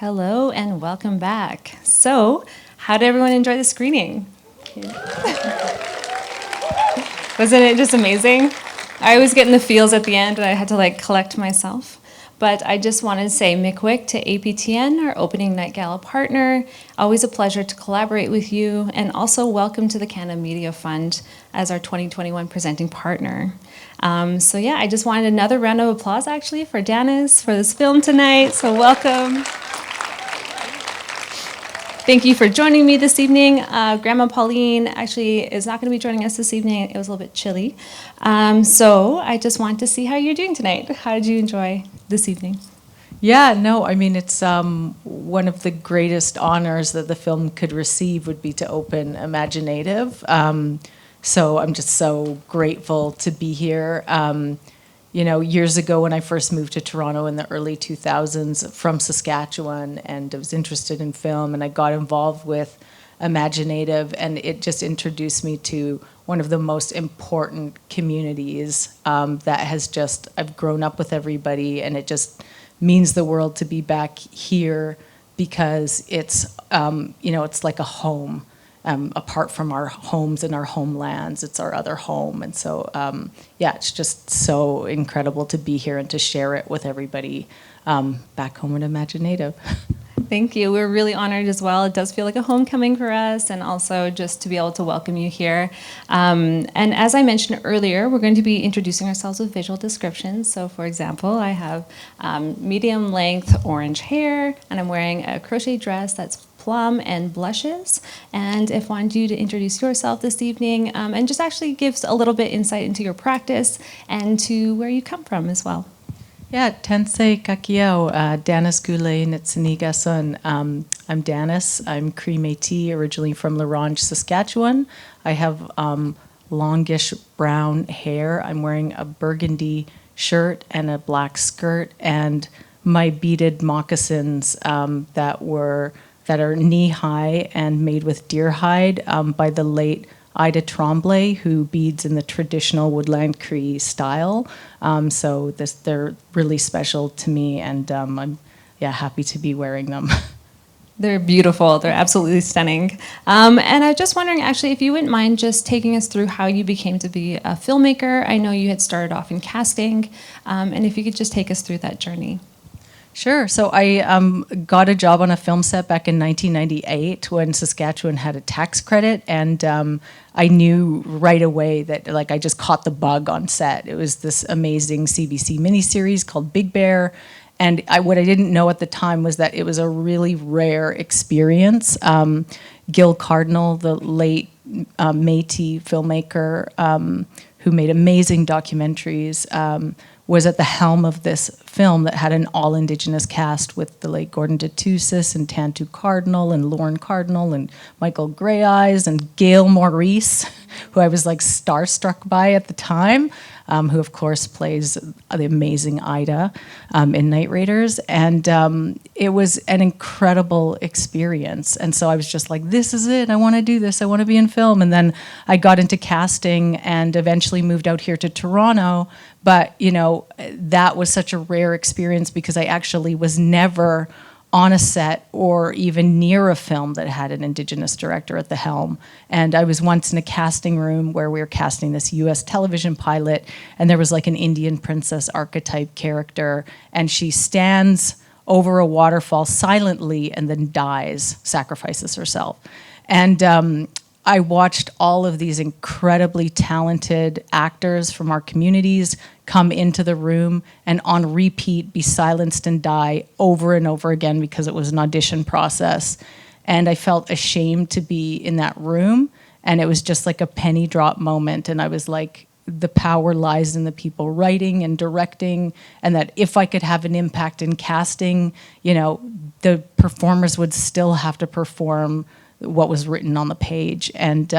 Hello and welcome back. So, how did everyone enjoy the screening? Wasn't it just amazing? I always get in the feels at the end and I had to collect myself. But I just wanted to say miigwech to APTN, our opening night gala partner. Always a pleasure to collaborate with you, and also welcome to the Canada Media Fund as our 2021 presenting partner. So yeah, I just wanted another round of applause actually for Danis for this film tonight. So welcome. Thank you for joining me this evening. Grandma Pauline actually is not going to be joining us this evening. It was a little bit chilly. So I just want to see how you're doing tonight. How did you enjoy this evening? Yeah, no, I mean, it's one of the greatest honors that the film could receive would be to open imagineNATIVE. So I'm just so grateful to be here. You know, years ago when I first moved to Toronto in the early 2000s from Saskatchewan, and I was interested in film, and I got involved with imagineNATIVE, and it just introduced me to one of the most important communities that has just, I've grown up with everybody, and it just means the world to be back here because it's, you know, it's like a home. Apart from our homes and our homelands, it's our other home. And so, yeah, it's just so incredible to be here and to share it with everybody back home at imagineNATIVE. Thank you. We're really honored as well. It does feel like a homecoming for us, and also just to be able to welcome you here. And as I mentioned earlier, we're going to be introducing ourselves with visual descriptions. So for example, I have medium length orange hair, and I'm wearing a crochet dress that's plum and blushes. And if I wanted you to introduce yourself this evening, and just actually gives a little bit insight into your practice and to where you come from as well. Yeah, Tensei Kakiao, Danis Goulet, Nitsinigason. I'm Danis. I'm Cree Métis, originally from La Ronge, Saskatchewan. I have longish brown hair. I'm wearing a burgundy shirt and a black skirt, and my beaded moccasins that are knee-high and made with deer hide by the late Ida Tremblay, who beads in the traditional woodland Cree style. So they're really special to me, and I'm happy to be wearing them. They're beautiful. They're absolutely stunning. And I was just wondering, actually, if you wouldn't mind just taking us through how you became to be a filmmaker. I know you had started off in casting, and if you could just take us through that journey. Sure. So I got a job on a film set back in 1998 when Saskatchewan had a tax credit, and I knew right away that I just caught the bug on set. It was this amazing CBC miniseries called Big Bear, and what I didn't know at the time was that it was a really rare experience. Gil Cardinal, the late Métis filmmaker who made amazing documentaries, was at the helm of this film that had an all-Indigenous cast with the late Gordon DeTusis and Tantu Cardinal and Lorne Cardinal and Michael Greyeyes and Gail Maurice, who I was starstruck by at the time, who of course plays the amazing Ida in Night Raiders. And it was an incredible experience. And so I was just like, this is it, I wanna do this, I wanna be in film. And then I got into casting and eventually moved out here to Toronto. But, you know, that was such a rare experience because I actually was never on a set or even near a film that had an Indigenous director at the helm. And I was once in a casting room where we were casting this US television pilot, and there was an Indian princess archetype character, and she stands over a waterfall silently and then dies, sacrifices herself. And I watched all of these incredibly talented actors from our communities come into the room and on repeat be silenced and die over and over again because it was an audition process. And I felt ashamed to be in that room, and it was just like a penny drop moment. And I was like, the power lies in the people writing and directing, and that if I could have an impact in casting, you know, the performers would still have to perform what was written on the page. And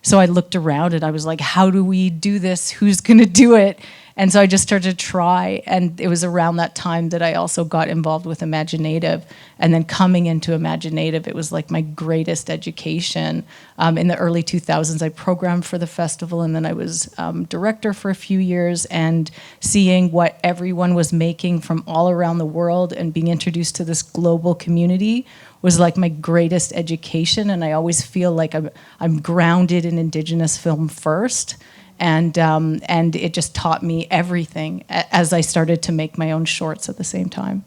so I looked around and I was like, how do we do this? Who's going to do it? And so I just started to try, and it was around that time that I also got involved with imagineNATIVE. And then coming into imagineNATIVE, it was like my greatest education. In the early 2000s, I programmed for the festival, and then I was director for a few years, and seeing what everyone was making from all around the world and being introduced to this global community was like my greatest education. And I always feel like I'm grounded in Indigenous film first. And it just taught me everything as I started to make my own shorts at the same time.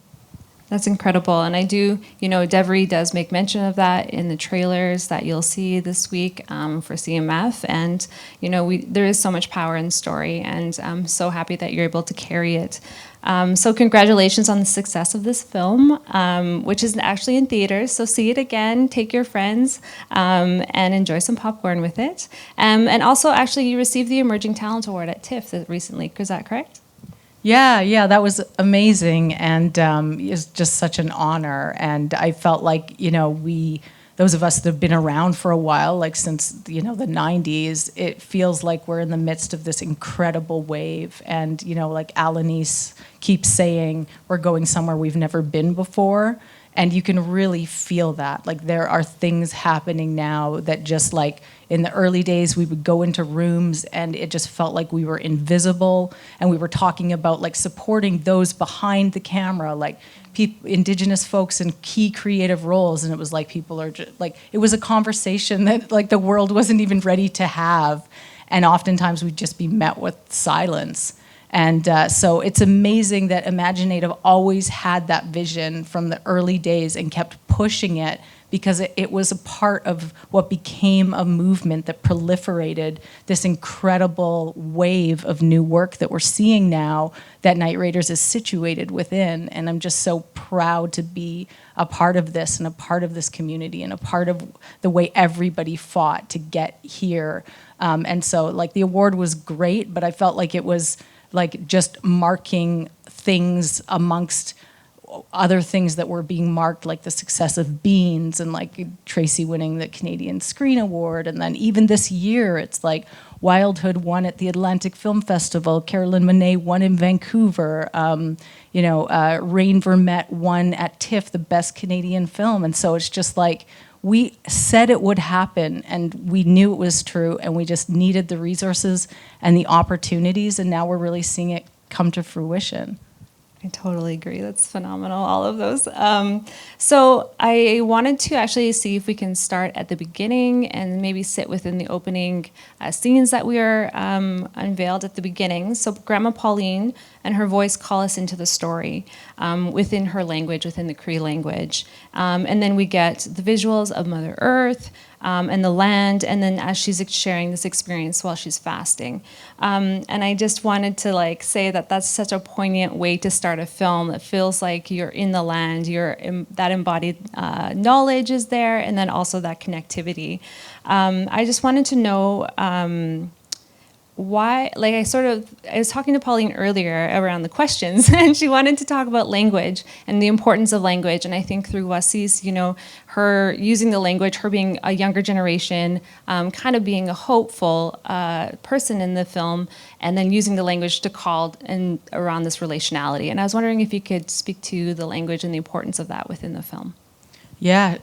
That's incredible. And I do, Devry does make mention of that in the trailers that you'll see this week for CMF. And, there is so much power in the story, and I'm so happy that you're able to carry it. So congratulations on the success of this film, which is actually in theaters. So see it again, take your friends, and enjoy some popcorn with it. And also, actually, you received the Emerging Talent Award at TIFF recently. Is that correct? Yeah, that was amazing, and it's just such an honor. And I felt like, those of us that have been around for a while, like since, the 90s, it feels like we're in the midst of this incredible wave. And, like Alanis keeps saying, we're going somewhere we've never been before. And you can really feel that. Like, there are things happening now that just like in the early days, we would go into rooms and it just felt like we were invisible. And we were talking about like supporting those behind the camera, like Indigenous folks in key creative roles. And it was like people are just like, it was a conversation that like the world wasn't even ready to have. And oftentimes we'd just be met with silence. And so it's amazing that imagineNATIVE always had that vision from the early days and kept pushing it, because it was a part of what became a movement that proliferated this incredible wave of new work that we're seeing now that Night Raiders is situated within. And I'm just so proud to be a part of this and a part of this community and a part of the way everybody fought to get here. And so like the award was great, but I felt like it was like just marking things amongst other things that were being marked, like the success of Beans and like Tracy winning the Canadian Screen Award. And then even this year, it's like Wildhood won at the Atlantic Film Festival, Carolyn Monet won in Vancouver, Rain Vermette won at TIFF, the best Canadian film. And so it's just like, we said it would happen, and we knew it was true, and we just needed the resources and the opportunities, and now we're really seeing it come to fruition. I totally agree. That's phenomenal, all of those. So I wanted to actually see if we can start at the beginning and maybe sit within the opening scenes that we are unveiled at the beginning. So Grandma Pauline and her voice call us into the story within her language, within the Cree language. And then we get the visuals of Mother Earth, and the land, and then as she's sharing this experience while she's fasting. And I just wanted to like say that that's such a poignant way to start a film. That feels like you're in the land, that embodied knowledge is there, and then also that connectivity. I just wanted to know why, like I was talking to Pauline earlier around the questions, and she wanted to talk about language and the importance of language. And I think through Wasis, her using the language, her being a younger generation, kind of being a hopeful person in the film, and then using the language to call and around this relationality. And I was wondering if you could speak to the language and the importance of that within the film. Yeah,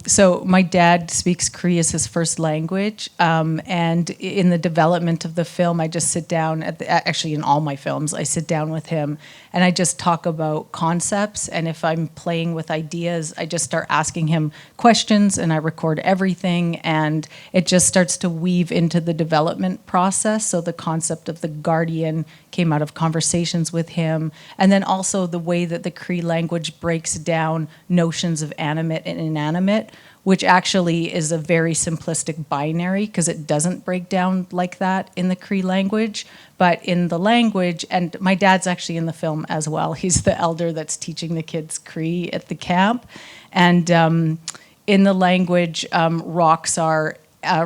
so my dad speaks Cree as his first language, and in the development of the film, I just sit down, actually in all my films, I sit down with him and I just talk about concepts, and if I'm playing with ideas, I just start asking him questions, and I record everything, and it just starts to weave into the development process. So the concept of the guardian came out of conversations with him, and then also the way that the Cree language breaks down notions of animate and inanimate, which actually is a very simplistic binary because it doesn't break down like that in the Cree language. But in the language, and my dad's actually in the film as well, he's the elder that's teaching the kids Cree at the camp. And in the language, rocks are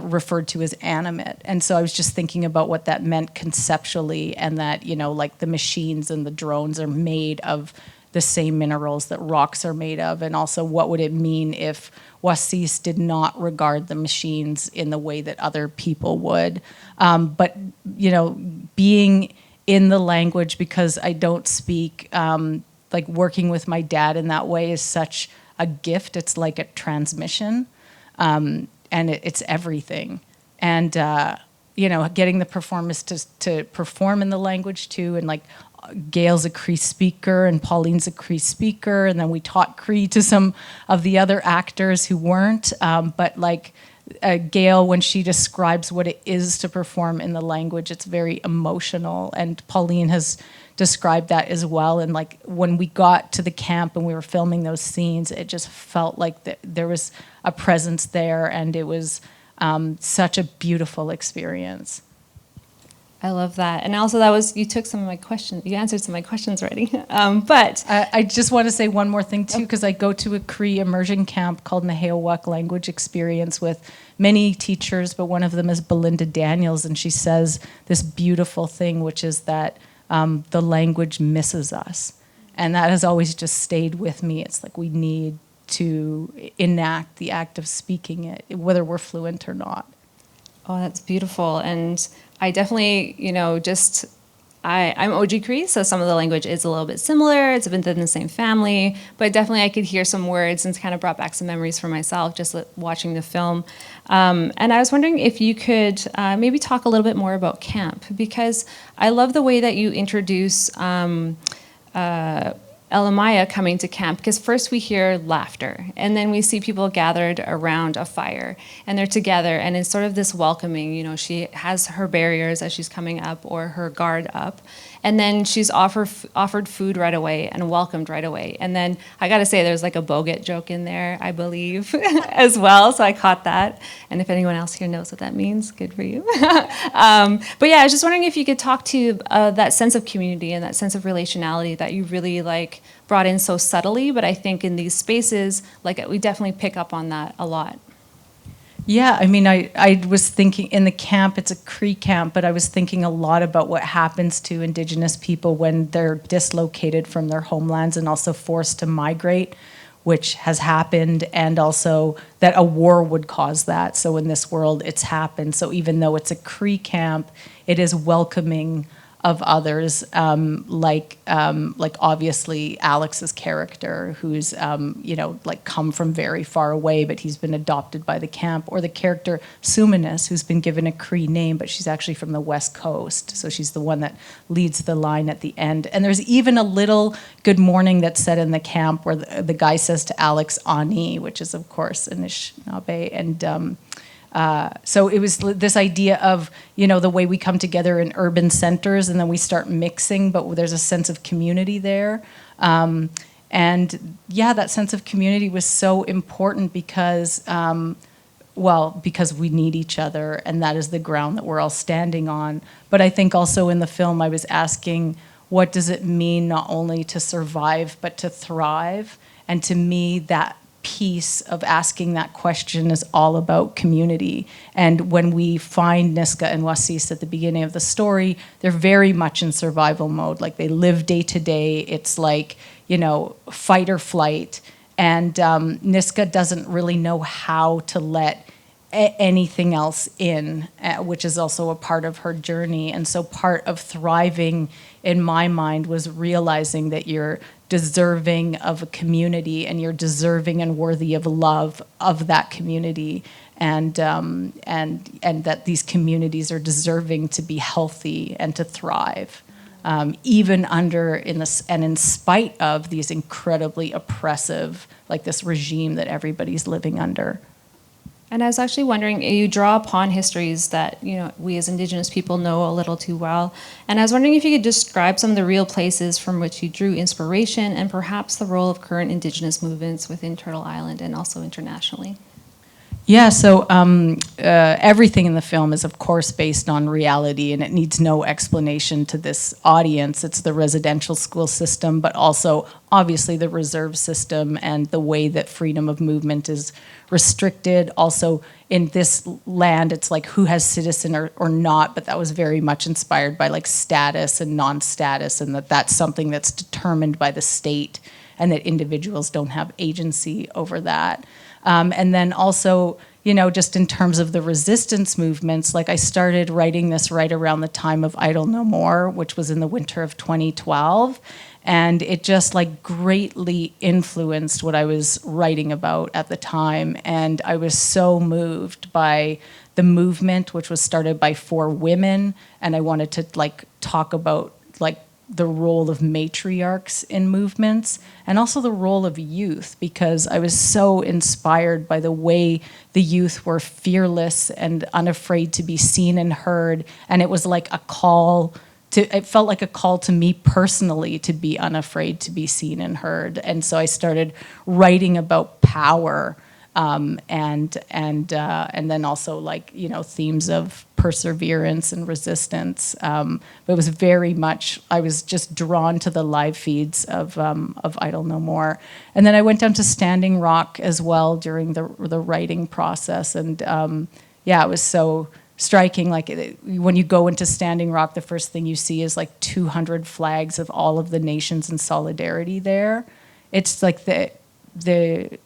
referred to as animate. And so I was just thinking about what that meant conceptually, and that, like the machines and the drones are made of the same minerals that rocks are made of, and also what would it mean if Wasis did not regard the machines in the way that other people would. But, being in the language because I don't speak. Like working with my dad in that way is such a gift. It's like a transmission, and it's everything. And getting the performers to perform in the language too, and like Gail's a Cree speaker and Pauline's a Cree speaker, and then we taught Cree to some of the other actors who weren't. But like Gail, when she describes what it is to perform in the language, it's very emotional, and Pauline has described that as well. And like when we got to the camp and we were filming those scenes, it just felt like there was a presence there, and it was such a beautiful experience. I love that. And also you took some of my questions, you answered some of my questions already. But I just want to say one more thing too, because I go to a Cree immersion camp called Nehewak Language Experience with many teachers, but one of them is Belinda Daniels, and she says this beautiful thing, which is that the language misses us. And that has always just stayed with me. It's like we need to enact the act of speaking it, whether we're fluent or not. Oh, that's beautiful. And I definitely, I'm OG Cree, so some of the language is a little bit similar. It's been in the same family, but definitely I could hear some words and kind of brought back some memories for myself just watching the film. And I was wondering if you could maybe talk a little bit more about camp, because I love the way that you introduce Elamaya coming to camp, because first we hear laughter, and then we see people gathered around a fire, and they're together, and it's sort of this welcoming. She has her barriers as she's coming up, or her guard up, and then she's offered food right away and welcomed right away. And then I got to say, there's like a boget joke in there, I believe, as well, so I caught that. And if anyone else here knows what that means, good for you. But yeah, I was just wondering if you could talk to that sense of community and that sense of relationality that you really brought in so subtly, but I think in these spaces, we definitely pick up on that a lot. Yeah, I mean, I was thinking in the camp, it's a Cree camp, but I was thinking a lot about what happens to Indigenous people when they're dislocated from their homelands and also forced to migrate, which has happened, and also that a war would cause that. So in this world, it's happened. So even though it's a Cree camp, it is welcoming of others, like obviously Alex's character, who's come from very far away, but he's been adopted by the camp, or the character Sumanis, who's been given a Cree name, but she's actually from the West Coast, so she's the one that leads the line at the end. And there's even a little good morning that's said in the camp where the guy says to Alex, "Ani," which is of course Anishinaabe, and so it was this idea of, the way we come together in urban centers and then we start mixing, but there's a sense of community there. And yeah, that sense of community was so important because, because we need each other, and that is the ground that we're all standing on. But I think also in the film I was asking, what does it mean not only to survive, but to thrive? And to me, that piece of asking that question is all about community. And when we find Niska and Wasis at the beginning of the story, they're very much in survival mode. Like they live day to day. It's like, fight or flight. And Niska doesn't really know how to let anything else in, which is also a part of her journey. And so part of thriving in my mind was realizing that you're deserving of a community, and you're deserving and worthy of love of that community, and that these communities are deserving to be healthy and to thrive, even in spite of these incredibly oppressive, this regime that everybody's living under. And I was actually wondering, you draw upon histories that we as Indigenous people know a little too well. And I was wondering if you could describe some of the real places from which you drew inspiration, and perhaps the role of current Indigenous movements within Turtle Island and also internationally. Yeah, so everything in the film is, of course, based on reality, and it needs no explanation to this audience. It's the residential school system, but also, obviously, the reserve system and the way that freedom of movement is restricted. Also, in this land, it's like who has citizen or not, but that was very much inspired by status and non-status, and that's something that's determined by the state, and that individuals don't have agency over that. And then also, just in terms of the resistance movements, like I started writing this right around the time of Idle No More, which was in the winter of 2012. And it just like greatly influenced what I was writing about at the time. And I was so moved by the movement, which was started by 4 women. And I wanted to like talk about like the role of matriarchs in movements and also the role of youth, because I was so inspired by the way the youth were fearless and unafraid to be seen and heard. And it was like a call it felt like a call to me personally to be unafraid to be seen and heard. And so I started writing about power, and then also like, themes of perseverance and resistance. But it was very much, I was just drawn to the live feeds of Idle No More. And then I went down to Standing Rock as well during the writing process. And it was so striking. Like when you go into Standing Rock, the first thing you see is like 200 flags of all of the nations in solidarity there. It's like the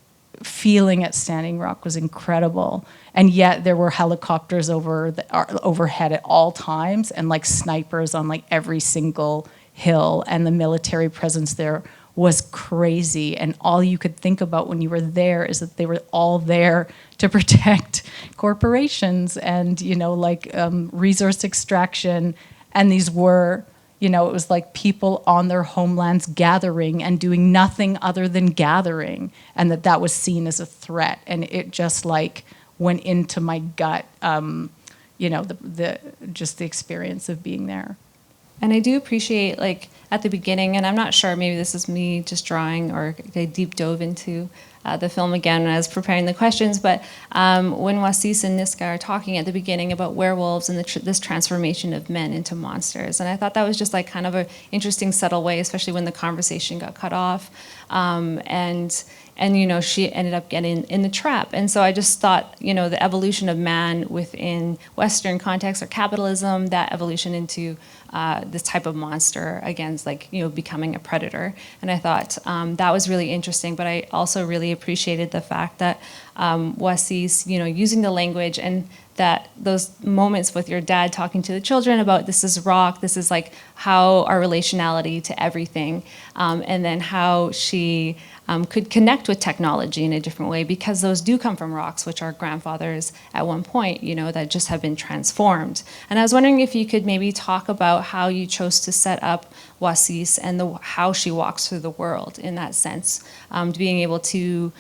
feeling at Standing Rock was incredible. And yet there were helicopters overhead at all times, and like snipers on like every single hill, and the military presence there was crazy. And all you could think about when you were there is that they were all there to protect corporations and, resource extraction. And these were, it was like people on their homelands gathering and doing nothing other than gathering, and that was seen as a threat. And it just like went into my gut, just the experience of being there. And I do appreciate, like, at the beginning, and I'm not sure, maybe this is me just drawing, or I deep dove into the film again when I was preparing the questions, but when Wasis and Niska are talking at the beginning about werewolves and this transformation of men into monsters. And I thought that was just like kind of an interesting, subtle way, especially when the conversation got cut off. And she ended up getting in the trap. And so I just thought, the evolution of man within Western context or capitalism, that evolution into this type of monster against, like, becoming a predator. And I thought that was really interesting. But I also really appreciated the fact that Wasis, using the language, and that those moments with your dad talking to the children about this is rock, this is like how our relationality to everything, and then how she could connect with technology in a different way, because those do come from rocks, which are grandfathers at one point, that just have been transformed. And I was wondering if you could maybe talk about how you chose to set up Wasis and how she walks through the world in that sense, to being able to,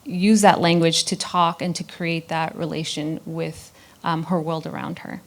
use that language to talk and to create that relation with her world around her.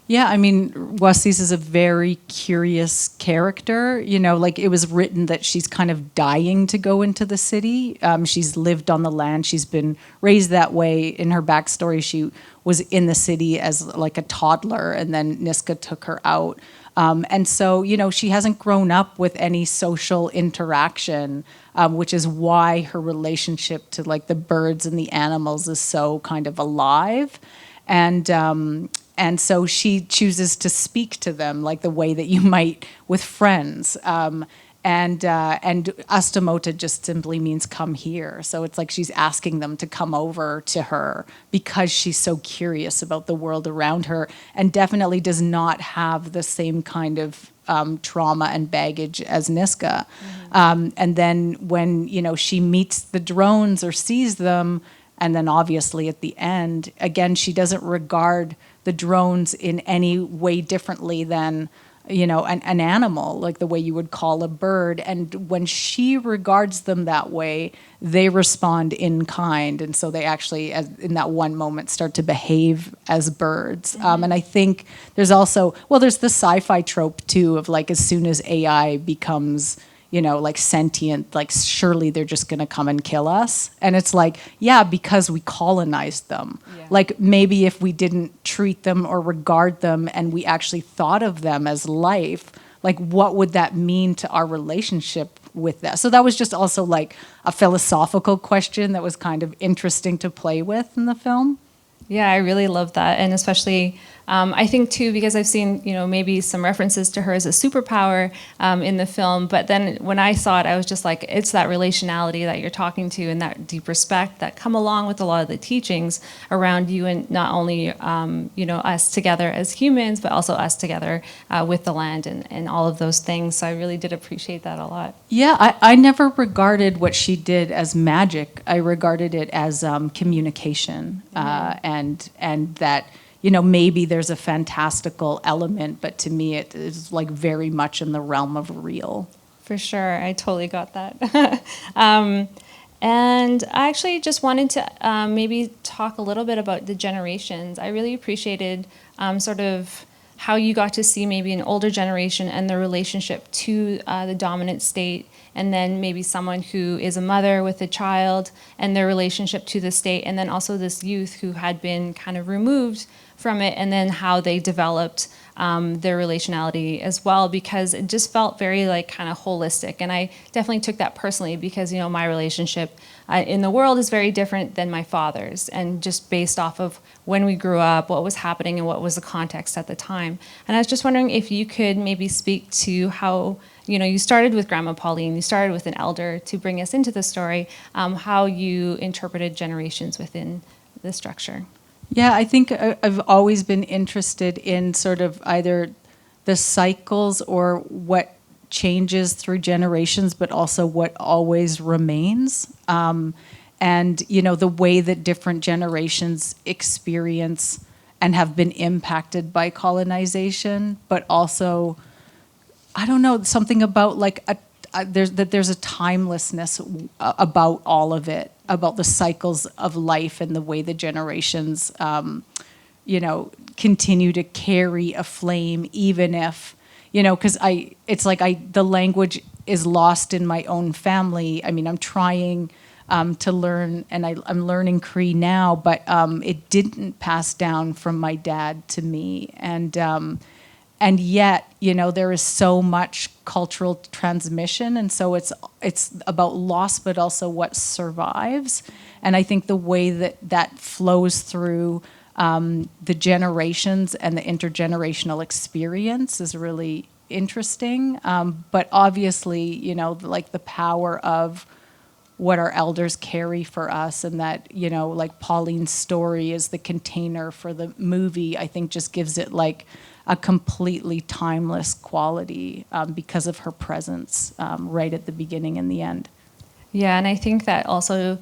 Yeah, I mean, Wasis is a very curious character. Like it was written that she's kind of dying to go into the city. She's lived on the land. She's been raised that way. In her backstory, she was in the city as like a toddler, and then Niska took her out. And so, she hasn't grown up with any social interaction, which is why her relationship to like the birds and the animals is so kind of alive. And so she chooses to speak to them like the way that you might with friends. And Astamota just simply means come here. So it's like she's asking them to come over to her because she's so curious about the world around her, and definitely does not have the same kind of trauma and baggage as Niska. Mm-hmm. And then when, she meets the drones or sees them, and then obviously at the end, again, she doesn't regard the drones in any way differently than, an animal, like the way you would call a bird. And when she regards them that way, they respond in kind. And so they actually, in that one moment, start to behave as birds. Mm-hmm. And I think there's also, there's the sci-fi trope too of like, as soon as AI becomes, like sentient, like surely they're just going to come and kill us. And it's like, yeah, because we colonized them. Yeah. Like maybe if we didn't treat them or regard them and we actually thought of them as life, like what would that mean to our relationship with that? So that was just also like a philosophical question that was kind of interesting to play with in the film. Yeah, I really love that. And especially I think too, because I've seen, maybe some references to her as a superpower in the film, but then when I saw it, I was just like, it's that relationality that you're talking to and that deep respect that come along with a lot of the teachings around you, and not only, us together as humans, but also us together with the land and all of those things. So I really did appreciate that a lot. Yeah, I never regarded what she did as magic. I regarded it as communication, and that, maybe there's a fantastical element, but to me it is like very much in the realm of real. For sure, I totally got that. And I actually just wanted to maybe talk a little bit about the generations. I really appreciated sort of how you got to see maybe an older generation and their relationship to the dominant state, and then maybe someone who is a mother with a child and their relationship to the state, and then also this youth who had been kind of removed from it, and then how they developed their relationality as well, because it just felt very like kind of holistic. And I definitely took that personally because, my relationship in the world is very different than my father's, and just based off of when we grew up, what was happening and what was the context at the time. And I was just wondering if you could maybe speak to how, you started with Grandma Pauline, you started with an elder to bring us into the story, how you interpreted generations within the structure. Yeah, I think I've always been interested in sort of either the cycles or what changes through generations, but also what always remains. And, the way that different generations experience and have been impacted by colonization, but also, I don't know, something about like there's a timelessness about all of it, about the cycles of life and the way the generations, continue to carry a flame, even if, because the language is lost in my own family. I mean, I'm trying to learn, and I'm learning Cree now, but it didn't pass down from my dad to me, and yet, there is so much cultural transmission, and so it's about loss, but also what survives. And I think the way that flows through the generations and the intergenerational experience is really interesting. But obviously, like the power of what our elders carry for us, and that, like Pauline's story is the container for the movie, I think just gives it like a completely timeless quality because of her presence right at the beginning and the end. Yeah, and I think that also,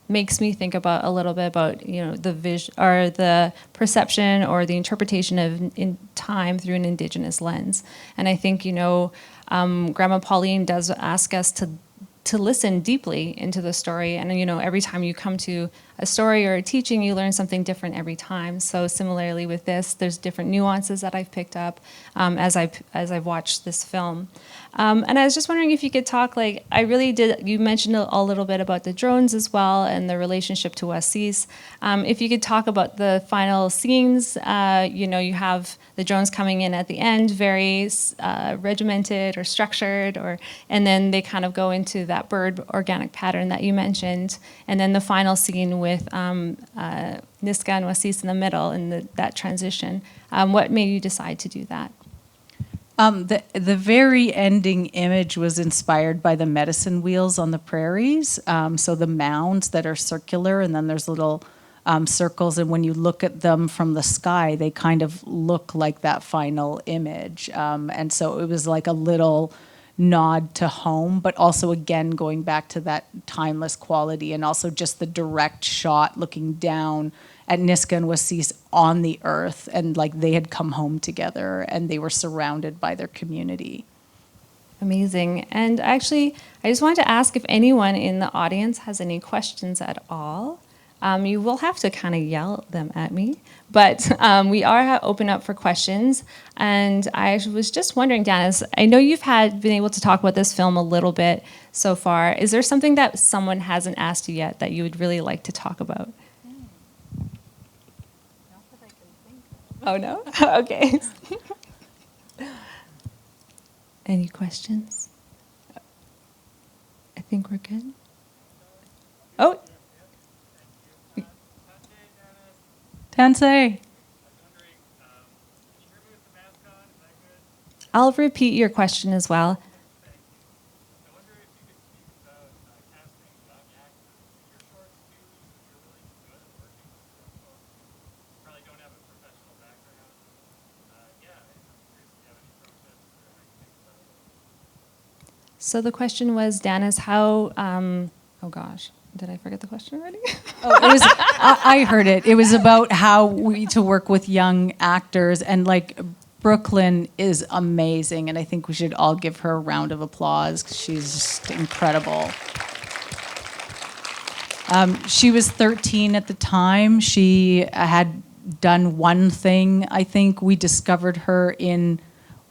makes me think about a little bit about, the vision or the perception or the interpretation of in time through an Indigenous lens. And I think, Grandma Pauline does ask us to listen deeply into the story. And, every time you come to a story or a teaching, you learn something different every time. So similarly with this, there's different nuances that I've picked up as I've watched this film. And I was just wondering if you could talk, I really did, you mentioned a little bit about the drones as well and the relationship to Wasis. If you could talk about the final scenes, you have the drones coming in at the end, very regimented or structured, and then they kind of go into that bird organic pattern that you mentioned. And then the final scene with Niska and Wasis in the middle and that transition. What made you decide to do that? The very ending image was inspired by the medicine wheels on the prairies. So the mounds that are circular, and then there's little circles, and when you look at them from the sky, they kind of look like that final image. And so it was like a little nod to home, but also again going back to that timeless quality, and also just the direct shot looking down at Niska and Wasis on the earth, and like they had come home together and they were surrounded by their community. Amazing. And actually, I just wanted to ask if anyone in the audience has any questions at all. You will have to kind of yell them at me, but we are open up for questions. And I was just wondering, Danis, I know you've been able to talk about this film a little bit so far. Is there something that someone hasn't asked you yet that you would really like to talk about? Oh, no? Okay. Any questions? I think we're good. Oh. Tansei. I'll repeat your question as well. So the question was, Danis, how, oh gosh, did I forget the question already? Oh, it was, I heard it. It was about how we to work with young actors, and like Brooklyn is amazing, and I think we should all give her a round of applause 'cause she's just incredible. She was 13 at the time. She had done one thing. I think we discovered her in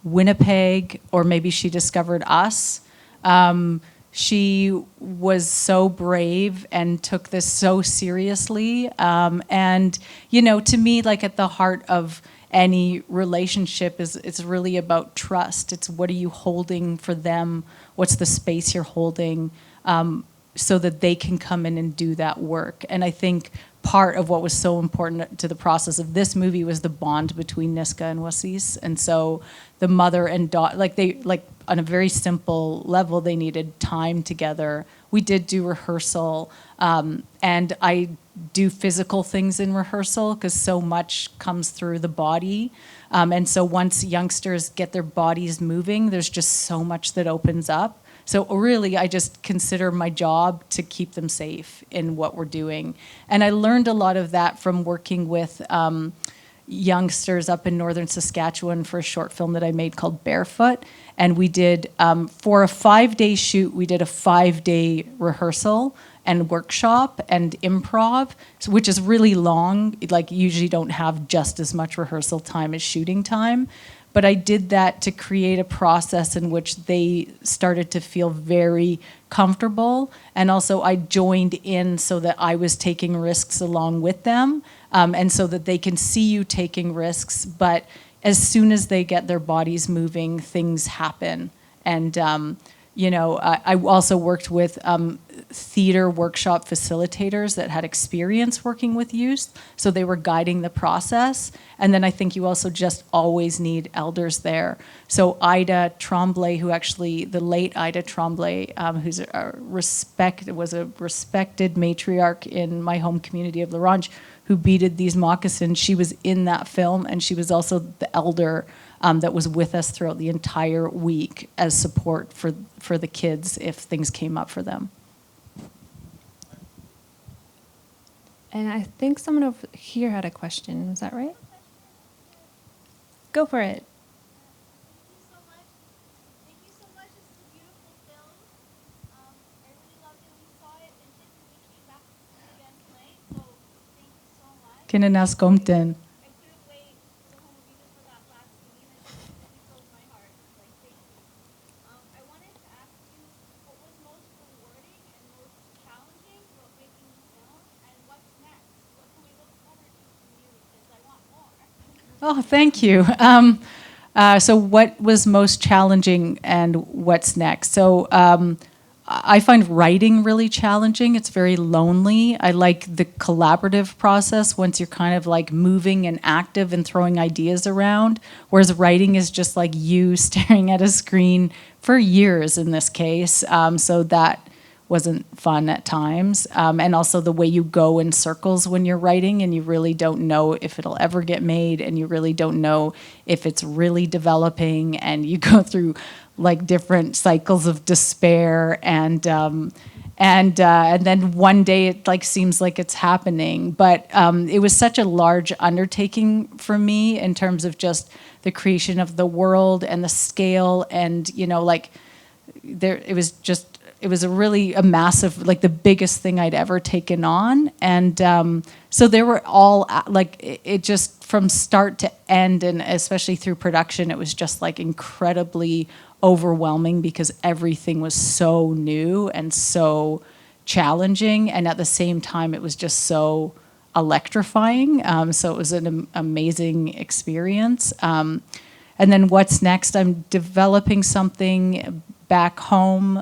Winnipeg, or maybe she discovered us. She was so brave and took this so seriously. And, you know, to me, like at the heart of any relationship is it's really about trust. It's what are you holding for them? What's the space you're holding? So that they can come in and do that work. And I think part of what was so important to the process of this movie was the bond between Niska and Wasis. And so the mother and daughter, like on a very simple level, they needed time together. We did do rehearsal, and I do physical things in rehearsal because so much comes through the body. And so once youngsters get their bodies moving, there's just so much that opens up. So really, I just consider my job to keep them safe in what we're doing. And I learned a lot of that from working with youngsters up in northern Saskatchewan for a short film that I made called Barefoot. And we did, for a 5-day shoot, we did a 5-day rehearsal and workshop and improv, which is really long. Like, you usually don't have just as much rehearsal time as shooting time. But I did that to create a process in which they started to feel very comfortable. And also I joined in so that I was taking risks along with them. And so that they can see you taking risks. But as soon as they get their bodies moving, things happen. And, you know, I also worked with theater workshop facilitators that had experience working with youth, so they were guiding the process. And then I think you also just always need elders there. So Ida Tremblay, the late Ida Tremblay, who's was a respected matriarch in my home community of L'Orange, who beaded these moccasins, she was in that film, and she was also the elder that was with us throughout the entire week as support for the kids if things came up for them. And I think someone over here had a question. Was that right? Go for it. Thank you so much. This is a beautiful film. I really loved it. We saw it in June and we came back to see it again tonight. So thank you so much. Kinanas Comten. I couldn't wait to go home and read it for that last scene. It just really filled my heart. Like, thank you. I wanted to ask you what was most rewarding and most challenging about making the film, and what's next? What can we look forward to from you? Because I want more. Oh, thank you. So what was most challenging and what's next? So I find writing really challenging. It's very lonely. I like the collaborative process once you're kind of like moving and active and throwing ideas around, whereas writing is just like you staring at a screen for years in this case. So that wasn't fun at times. And also the way you go in circles when you're writing and you really don't know if it'll ever get made and you really don't know if it's really developing, and you go through like different cycles of despair and then one day it like seems like it's happening. But it was such a large undertaking for me in terms of just the creation of the world and the scale, and you know, like it was a massive, like the biggest thing I'd ever taken on. And so they were all like, it just from start to end, and especially through production, it was just like incredibly overwhelming because everything was so new and so challenging. And at the same time, it was just so electrifying. So it was an amazing experience. And then what's next? I'm developing something back home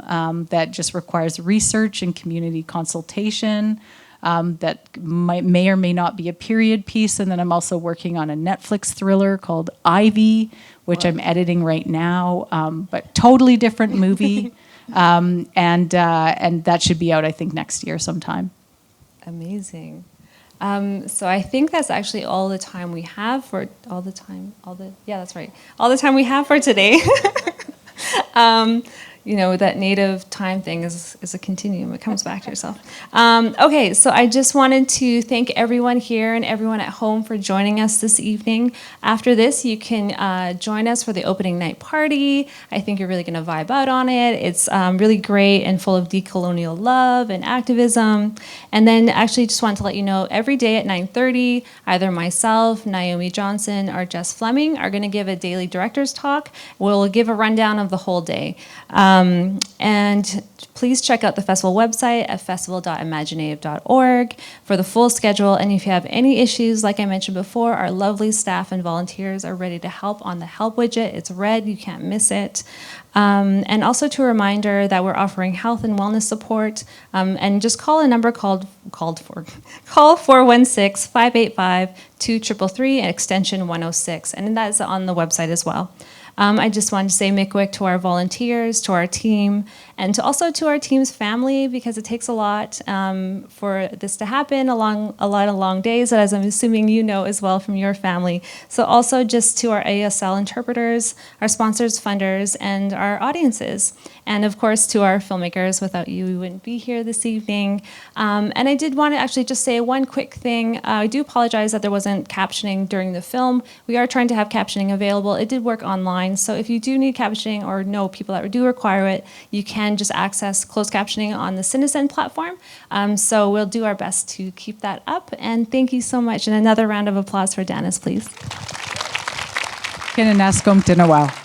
that just requires research and community consultation. that may or may not be a period piece. And then I'm also working on a Netflix thriller called Ivy, which I'm editing right now, but totally different movie. And that should be out, I think, next year sometime. Amazing. So I think that's actually all the time we have for all the time we have for today. That native time thing is a continuum. It comes back to yourself. Okay, so I just wanted to thank everyone here and everyone at home for joining us this evening. After this, you can join us for the opening night party. I think you're really going to vibe out on it. It's really great and full of decolonial love and activism. And then actually just wanted to let you know, every day at 9:30, either myself, Naomi Johnson, or Jess Fleming are going to give a daily director's talk. We'll give a rundown of the whole day. And please check out the festival website at festival.imagineNATIVE.org for the full schedule. And if you have any issues, like I mentioned before, our lovely staff and volunteers are ready to help on the help widget. It's red, you can't miss it. And also to a reminder that we're offering health and wellness support. And just call a number call 416-585-2333 and extension 106. And that is on the website as well. I just wanted to say miigwech to our volunteers, to our team, and also to our team's family, because it takes a lot for this to happen, a lot of long days, as I'm assuming you know as well from your family. So also just to our ASL interpreters, our sponsors, funders, and our audiences. And of course to our filmmakers. Without you, we wouldn't be here this evening. And I did want to actually just say one quick thing. I do apologize that there wasn't captioning during the film. We are trying to have captioning available. It did work online. So if you do need captioning or know people that do require it, you can just access closed captioning on the Cinesen platform. So we'll do our best to keep that up. And thank you so much. And another round of applause for Danis, please. Kinanaskom Dinawao.